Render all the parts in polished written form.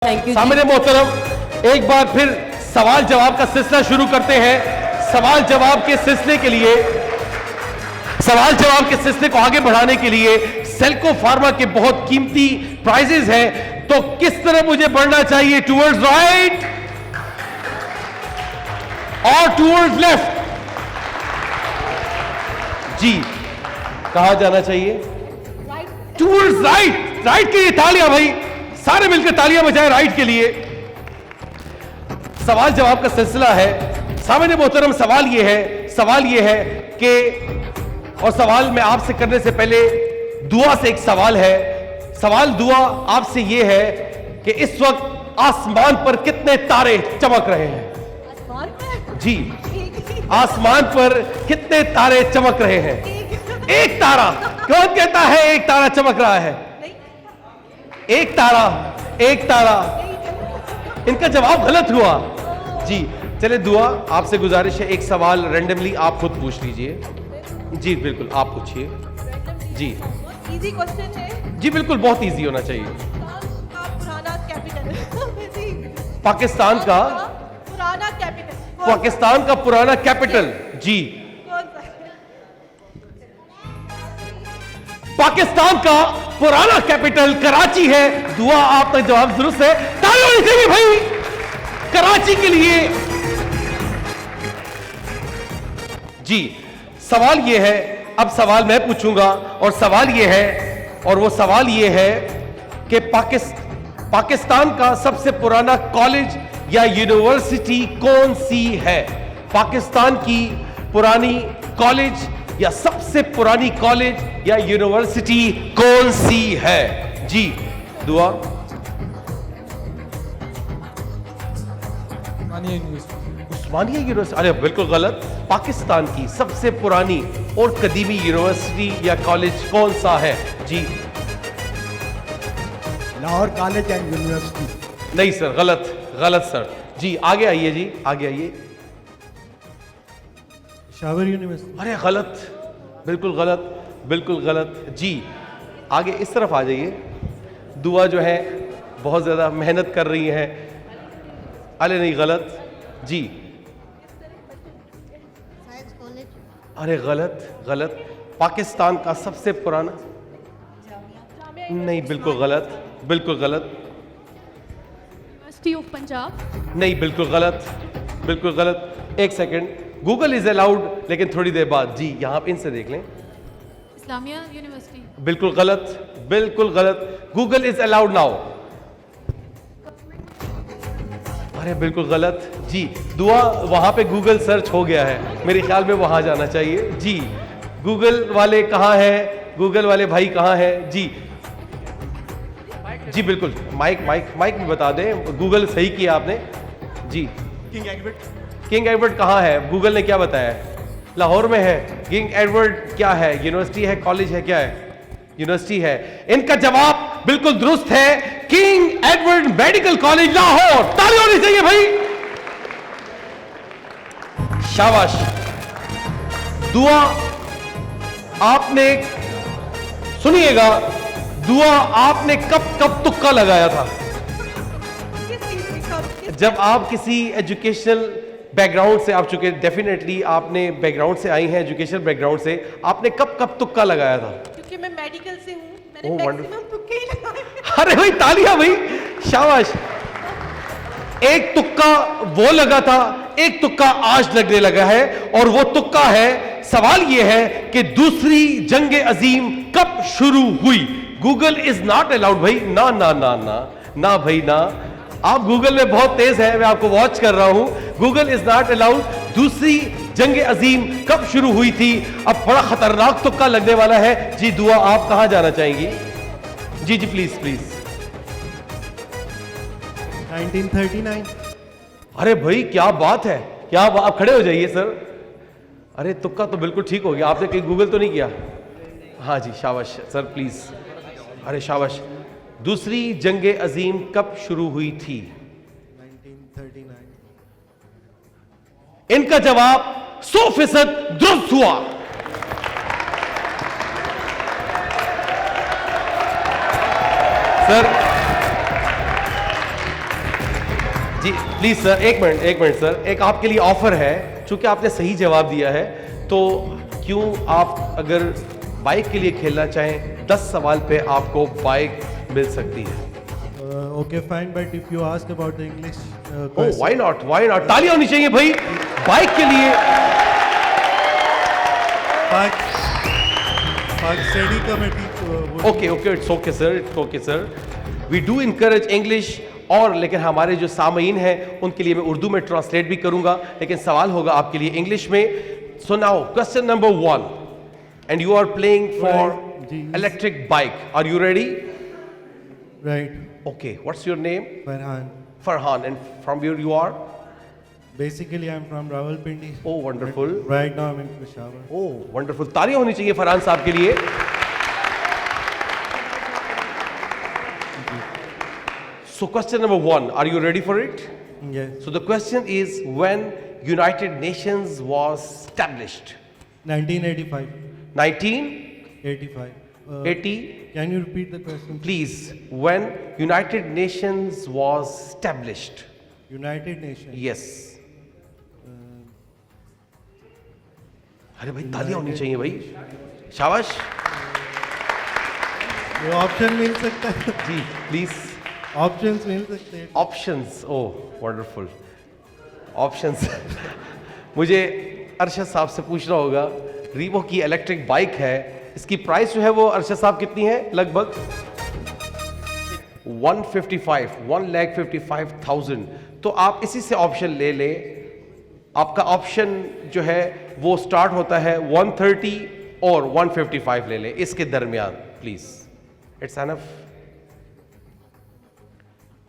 Thank you. सामने मोहतरम एक बार फिर सवाल जवाब का सिलसिला शुरू करते हैं। सवाल जवाब के सिलसिले के लिए सवाल जवाब के सिलसिले को आगे बढ़ाने के लिए सेल्को फार्मा के बहुत कीमती प्राइजेस हैं। तो किस तरह मुझे बढ़ना चाहिए? टूवर्ड्स राइट और टूवर्ड्स लेफ्ट? जी, कहां जाना चाहिए? Towards right. राइट के लिए तालियां भाई, सारे मिलकर तालियां बजाएं राइट के लिए। सवाल जवाब का सिलसिला है। सामने मोहतरम सवाल यह है कि, और सवाल मैं आपसे करने से पहले दुआ से एक सवाल है। सवाल दुआ आपसे यह है कि इस वक्त आसमान पर कितने तारे चमक रहे हैं? जी, आसमान पर कितने तारे चमक रहे हैं? एक तारा। कौन कहता है एक तारा चमक रहा है? एक तारा, एक तारा। इनका जवाब गलत हुआ। जी चले, दुआ आपसे गुजारिश है, एक सवाल रैंडमली आप खुद पूछ लीजिए। जी बिल्कुल, आप पूछिए। जी इजी क्वेश्चन है। जी बिल्कुल, बहुत इजी होना चाहिए। पुराना कैपिटल पाकिस्तान का पुराना कैपिटल। पाकिस्तान का पुराना कैपिटल। जी, कौन सा? पाकिस्तान का पुराना कैपिटल कराची है। दुआ आप तक जवाब दुरुस्त है। तालियां होनी चाहिए भाई कराची के लिए। जी, सवाल यह है, अब सवाल मैं पूछूंगा और सवाल यह है, और वो सवाल यह है कि पाकिस्तान का सबसे पुराना कॉलेज या यूनिवर्सिटी कौन सी है? पाकिस्तान की पुरानी कॉलेज या सबसे पुरानी कॉलेज या यूनिवर्सिटी कौन सी है? जी दुआ। उस्मानिया यूनिवर्सिटी? अरे बिल्कुल गलत। पाकिस्तान की सबसे पुरानी और कदीमी यूनिवर्सिटी या कॉलेज कौन सा है? जी, लाहौर कॉलेज एंड यूनिवर्सिटी। नहीं सर, गलत गलत सर। जी आगे आइए, जी आगे आइए। पेशावर यूनिवर्सिटी। अरे गलत, बिल्कुल गलत, बिल्कुल गलत। जी आगे इस तरफ आ जाइए। दुआ जो है बहुत ज़्यादा मेहनत कर रही है। अरे नहीं, गलत। जी, अरे गलत गलत। पाकिस्तान का सबसे पुराना? नहीं, बिल्कुल गलत, बिल्कुल गलत। University of Punjab? नहीं, बिल्कुल गलत, बिल्कुल गलत। एक सेकंड, गूगल इज अलाउड, लेकिन थोड़ी देर बाद। जी यहाँ इनसे देख लें। इस्लामिया यूनिवर्सिटी? बिल्कुल गलत, बिल्कुल गलत। Google is allowed now. अरे बिल्कुल गलत। जी दुआ, वहां पे गूगल सर्च हो गया है, मेरे ख्याल में वहां जाना चाहिए। जी गूगल वाले कहां हैं? गूगल वाले भाई कहां हैं? जी जी बिल्कुल, माइक माइक माइक में बता दें। गूगल सही किया आपने। जी, किंग एडवर्ड। किंग एडवर्ड कहां है? गूगल ने क्या बताया? लाहौर में है। किंग एडवर्ड क्या है? यूनिवर्सिटी है, कॉलेज है, क्या है? यूनिवर्सिटी है। इनका जवाब बिल्कुल दुरुस्त है, king Edward medical college Lahore. तालियां होनी चाहिए भाई, शाबाश। दुआ आपने, सुनिएगा, दुआ आपने कब कब तुक्का लगाया था? किस चीज में कब? जब आप किसी एजुकेशनल बैकग्राउंड से, आप चुके डेफिनेटली आपने बैकग्राउंड से आई हैं, एजुकेशनल बैकग्राउंड से, आपने कब कब तुक्का लगाया था? क्योंकि मैं मेडिकल से हूँ, मैंने Oh, मैक्सिमम तुक्के ही लगाए। अरे भाई तालियां भाई, शाबाश। एक तुक्का वो लगा था, एक तुक्का आज लगने लगा है, और वो तुक्का है, सवाल ये है कि दूसरी जंग अजीम कब शुरू हुई? गूगल इज नॉट अलाउड भाई। ना ना ना ना ना भाई ना, आप गूगल में बहुत तेज है, मैं आपको वॉच कर रहा हूं। Google is not allowed. दूसरी जंग अजीम कब शुरू हुई थी? अब बड़ा खतरनाक तुक्का लगने वाला है। जी दुआ, आप कहां जाना चाहेंगी? जी जी प्लीज प्लीज। 1939। अरे भाई क्या बात है, क्या आप खड़े हो जाइए सर। अरे तुक्का तो बिल्कुल ठीक हो गया। आपने कहीं गूगल तो नहीं किया? हाँ जी, शाबाश सर, प्लीज। अरे शाबाश। दूसरी जंग अजीम कब शुरू हुई थी? 1939। इनका जवाब 100% दुरुस्त हुआ। सर जी प्लीज सर, एक मिनट सर, एक आपके लिए ऑफर है। चूंकि आपने सही जवाब दिया है तो क्यों आप अगर बाइक के लिए खेलना चाहें 10 सवाल पे आपको बाइक मिल सकती है। Okay, fine, but if you ask about the English oh question, why not, तालियां होनी चाहिए भाई बाइक के लिए। Pak Study Committee would okay it's okay sir, we do encourage English. और लेकिन हमारे जो सामईन हैं उनके लिए मैं उर्दू में ट्रांसलेट भी करूंगा, लेकिन सवाल होगा आपके लिए इंग्लिश में। So now question number 1 and you are playing for G. Electric bike. Are you ready? right, okay, what's your name? Farhan. Farhan, and from where you are? Basically, I'm from Rawalpindi. Oh wonderful, Right now, I'm in Peshawar. Oh wonderful, तालियां होनी चाहिए फरहान साहब के लिए। So question number 1, are you ready for it? Yes. So the question is, when United Nations was established? 1985. 1980? 85. Can you repeat the question? Please, when United Nations was established? United Nations. Yes. अरे भाई तालियां होनी चाहिए भाई, शाबाश ये option मिल सकता है? जी प्लीज। ऑप्शंस मिल सकते हैं? ऑप्शंस, ओह वंडरफुल, ऑप्शंस। मुझे अरशद साहब से पूछना होगा, रीबो की इलेक्ट्रिक बाइक है, इसकी प्राइस जो है वो अरशद साहब कितनी है? लगभग 1,55,000। तो आप इसी से ऑप्शन ले लें। आपका ऑप्शन जो है वो स्टार्ट होता है 130 और 155 ले लें, इसके दरमियान please. It's enough.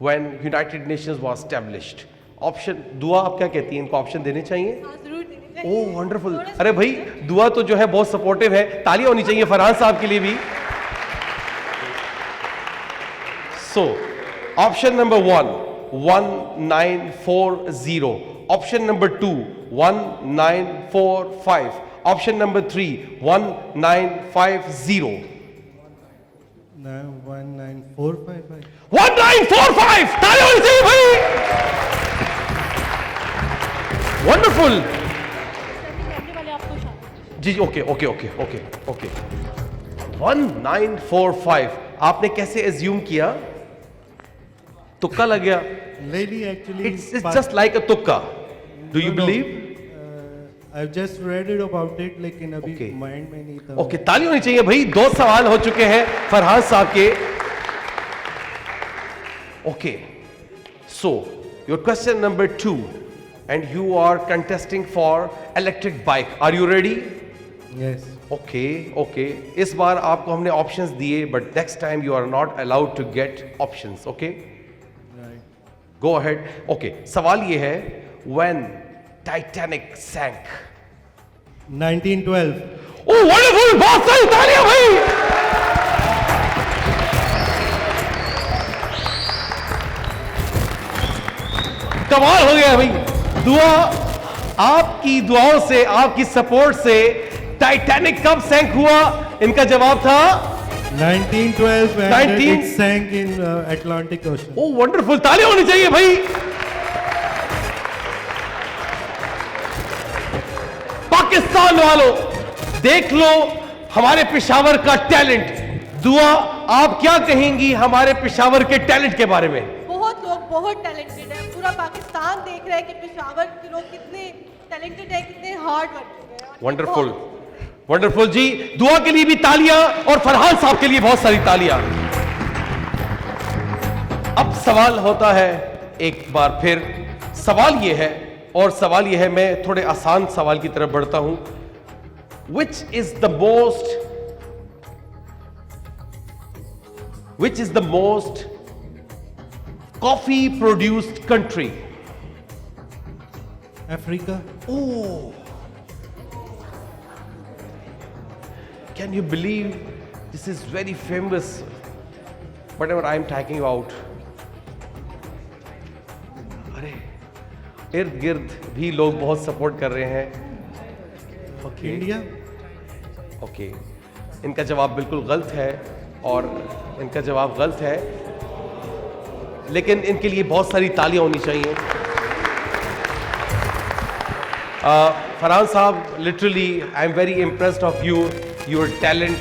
When United Nations was established, option दुआ आप क्या कहती हैं, इनको ऑप्शन देने चाहिए? हाँ, जरूर देनी चाहिए। ओह वंडरफुल, थोड़ा सा- अरे भाई दुआ तो जो है बहुत सपोर्टिव है, तालियां होनी चाहिए फरहान साहब के लिए भी। So option number 1 1940, option number 2 1945, option number 3 1950। 19455. 1945, तालियां होनी चाहिए भाई, वंडरफुल। कैमरे वाले आपको शामिल। जी ओके 1945 आपने कैसे एज्यूम किया? तुक्का लग गया? ले ली actually. It's just like a तुक्का। Do you No, no. Believe? I've just read it about it, लेकिन अभी Okay. माइंड में नहीं था। ओके, ताली होनी चाहिए भाई। 2 सवाल हो चुके हैं फरहान साहब के। Okay, so your question number 2 and you are contesting for electric bike. Are you ready? Yes. Okay, इस बार आपको हमने ऑप्शंस दिए, but next time you are not allowed to get options. Okay, Right. Go ahead. Okay, सवाल ये है, when Titanic sank? 1912. Oh wonderful, बहुत सही, तालियां भाई। कमाल हो गया भाई। दुआ, आपकी दुआओं से, आपकी सपोर्ट से टाइटैनिक कब सैंक हुआ? इनका जवाब था 1912 and 19 it sank in Atlantic Ocean. Oh wonderful, तालियां होनी चाहिए भाई। पाकिस्तान वालों देख लो हमारे पेशावर का टैलेंट। दुआ, आप क्या कहेंगी हमारे पेशावर के टैलेंट के बारे में? बहुत लोग बहुत टैलेंटेड है, पूरा पाकिस्तान देख रहा है कि पेशावर के लोग कितने टैलेंटेड है, कितने हार्ड वर्किंग है। वंडरफुल, वंडरफुल जी। दुआ के लिए भी तालियां और फरहान साहब के लिए बहुत सारी तालियां। अब सवाल होता है एक बार फिर, सवाल ये है, और सवाल ये है, मैं थोड़े आसान सवाल की तरफ बढ़ता हूं। Which is the most coffee produced country? Africa. Oh, can you believe this is very famous, whatever I am talking about? अरे इर्द गिर्द भी लोग बहुत सपोर्ट कर रहे हैं। Okay India. ओके, इनका जवाब बिल्कुल गलत है, और इनका जवाब गलत है। लेकिन इनके लिए बहुत सारी तालियां होनी चाहिए। फरहान साहब, literally I am very impressed of you, your talent,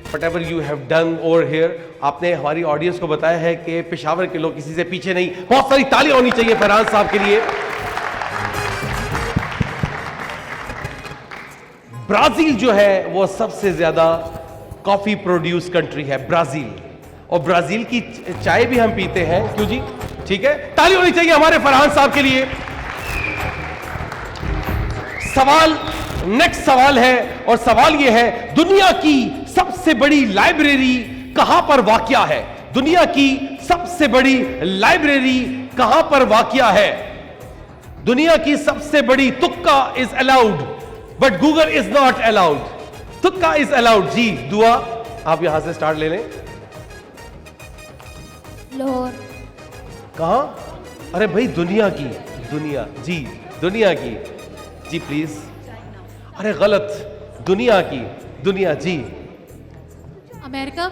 whatever you have done over here। आपने हमारी ऑडियंस को बताया है कि पेशावर के लोग किसी से पीछे नहीं। बहुत सारी तालियां होनी चाहिए फरहान साहब के लिए। ब्राजील जो है वो सबसे ज्यादा कॉफी प्रोड्यूस कंट्री है, ब्राजील, और ब्राजील की चाय भी हम पीते हैं, क्यों जी? ठीक है, ताली होनी चाहिए हमारे फरहान साहब के लिए। सवाल, नेक्स्ट सवाल है, और सवाल यह है, दुनिया की सबसे बड़ी लाइब्रेरी कहां पर वाक़या है? दुनिया की सबसे बड़ी लाइब्रेरी कहां पर वाक़या है? दुनिया की सबसे बड़ी, तुक्का is allowed but Google is not allowed. तुक्का इज अलाउड। जी दुआ, आप यहां से स्टार्ट ले लें। लाहौर। कहां? अरे भाई दुनिया की, दुनिया, जी दुनिया की, जी प्लीज। अरे गलत, दुनिया की, दुनिया, जी अमेरिका।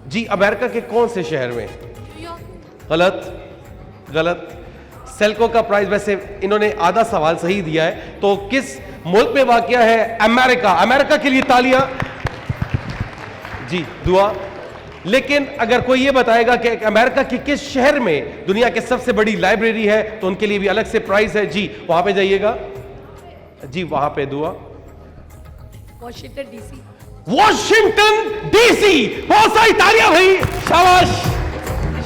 जी अमेरिका के कौन से शहर में? न्यूयॉर्क। गलत, गलत। सेल्को का प्राइस, वैसे इन्होंने आधा सवाल सही दिया है, तो किस मुल्क में वाक़या है? अमेरिका। अमेरिका के लिए तालियां। जी दुआ। लेकिन अगर कोई ये बताएगा कि अमेरिका के किस शहर में दुनिया की सबसे बड़ी लाइब्रेरी है, तो उनके लिए भी अलग से प्राइस है। जी वहां पे जाइएगा, जी वहां पे दुआ। Washington DC. Washington DC. बहुत सारी तालियां भाई, शाबाश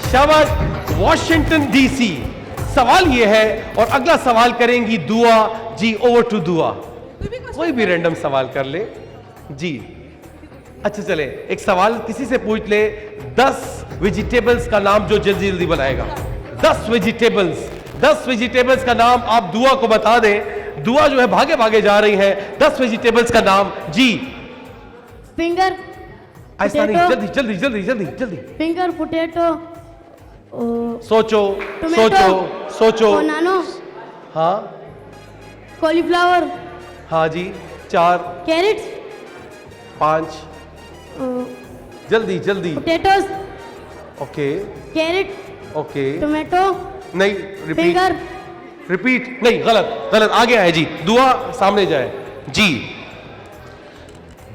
शाबाश। Washington DC. सवाल ये है, और अगला सवाल करेंगी दुआ। जी ओवर टू दुआ। कोई भी रैंडम सवाल कर ले। जी अच्छा चले, एक सवाल किसी से पूछ ले, 10 वेजिटेबल्स का नाम जो जल्दी जल्दी बनाएगा। 10 वेजिटेबल्स, 10 वेजिटेबल्स का नाम आप दुआ को बता दें। दुआ जो है भागे भागे जा रही है। 10 वेजिटेबल्स का नाम। जी फिंगर। ऐसा नहीं, जल्दी जल्दी जल्दी जल्दी जल्दी। फिंगर, पोटैटो, सोचो टोमेटो, सोचो सोचो। बनाना, हाँ कॉलीफ्लावर, हाँ जी। 4, कैरेट, 5, जल्दी जल्दी। Potatoes, okay carrot, okay. Tomato, नहीं, रिपीट फिंगर। रिपीट नहीं, गलत गलत। आगे आए जी, दुआ सामने जाए। जी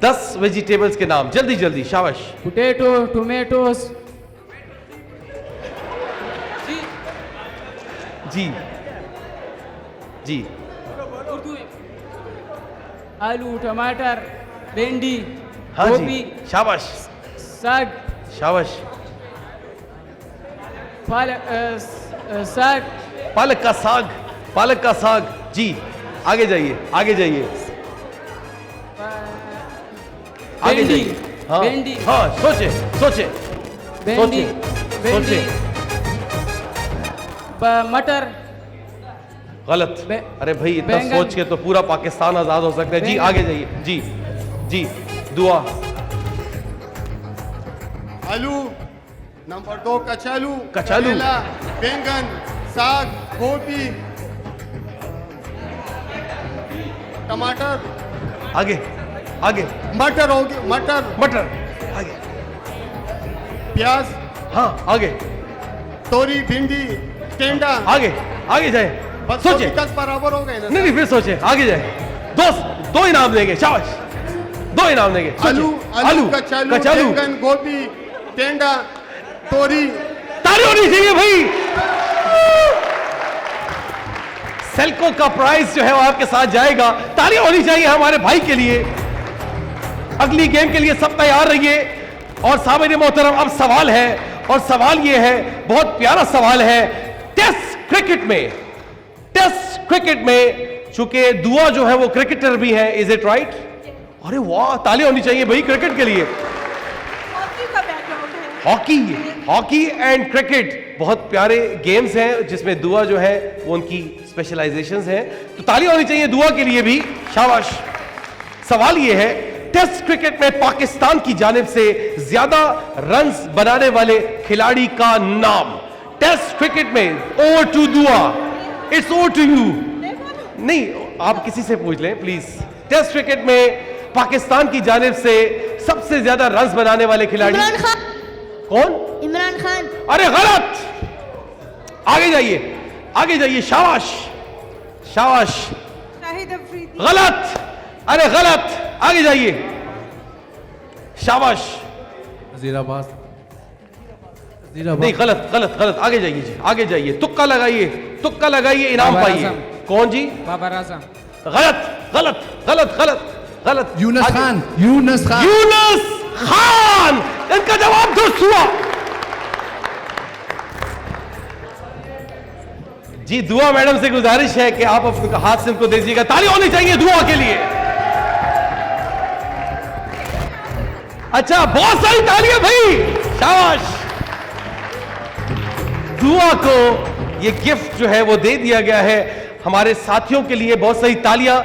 10 वेजिटेबल्स के नाम, जल्दी जल्दी, शाबाश। पोटैटो, टोमेटोस, जी जी आलू, टमाटर, भिंडी, हाँ गोभी, जी, शाबाश साग, शाबाश। साग, पालक का साग, पालक का साग। जी आगे जाइए, आगे जाइए, आगे भिंडी, जाइए। हाँ भिंडी, हाँ, सोचे सोचे भिंडी, सोचे भिंडी, सोचे। मटर, गलत। अरे भाई इतना बैंगन। सोच के तो पूरा पाकिस्तान आजाद हो सकता है। जी बैंगन। आगे जाइए। जी जी दुआ। आलू, नंबर 2 कचालू, कचालू। करेला, बैंगन, साग, गोभी, टमाटर, आगे आगे। मटर होगी, मटर, मटर। आगे। प्याज, हाँ आगे तोरी, भिंडी, टेंडा। आगे आगे जाए। बस सोचे। 10 बराबर हो गए ना। नहीं नहीं, फिर सोचे, आगे जाए। दो इनाम देंगे, शाबाश। 2 इनाम देंगे। सोचे। आलू, आलू, कचालू, कचालू। बैंगन, गोभी, टेंडा, तोरी। ताली होनी चाहिए भाई। सेल्को का प्राइस जो है वो आपके साथ जाएगा। ताली होनी चाहिए हमारे भाई के लिए। अगली गेम के लिए सब तैयार रहिए। और सामने मोहतरम अब सवाल है, और सवाल ये है, बहुत प्यारा सवाल है। टेस्ट क्रिकेट में, टेस्ट क्रिकेट में, चूंकि दुआ जो है वो क्रिकेटर भी है, इज इट राइट? अरे वाह, ताली होनी चाहिए भाई क्रिकेट के लिए। हॉकी का बैकग्राउंड है। हॉकी, हॉकी एंड क्रिकेट बहुत प्यारे गेम्स हैं, जिसमें दुआ जो है वो उनकी स्पेशलाइजेशंस हैं, तो ताली होनी चाहिए दुआ के लिए भी, शाबाश। सवाल ये है, टेस्ट क्रिकेट में पाकिस्तान की जानिब से ज्यादा रन्स बनाने वाले खिलाड़ी का नाम। टेस्ट क्रिकेट में, ओवर टू दुआ, इट्स ओवर टू यू। नहीं, आप किसी से पूछ लें प्लीज। टेस्ट क्रिकेट में पाकिस्तान की जानिब से सबसे ज्यादा रन्स बनाने वाले खिलाड़ी इमरान खान। कौन? इमरान खान। अरे गलत, आगे जाइए, आगे जाइए, शाबाश शाबाश। शाहिद अफरीदी, गलत, अरे गलत, आगे जाइए, शाबाश। नजीर अब्बास, नहीं गलत गलत गलत, आगे जाइए जी, आगे जाइए, तुक्का लगाइए, तुक्का लगाइए, इनाम बाबर पाइए। आजम। कौन जी? बाबर आजम, गलत गलत गलत गलत गलत। यूनुस आगे। खान, यूनुस खान। यूनुस खान, इनका जवाब दुरुस्त हुआ। जी दुआ मैडम से गुजारिश है कि आप अपने हाथ से उनको दे दीजिएगा, ताली होनी चाहिए दुआ के लिए। अच्छा, बहुत सारी तालियां भाई, शाबाश। दुआ को ये गिफ्ट जो है वो दे दिया गया है हमारे साथियों के लिए, बहुत सारी तालियां।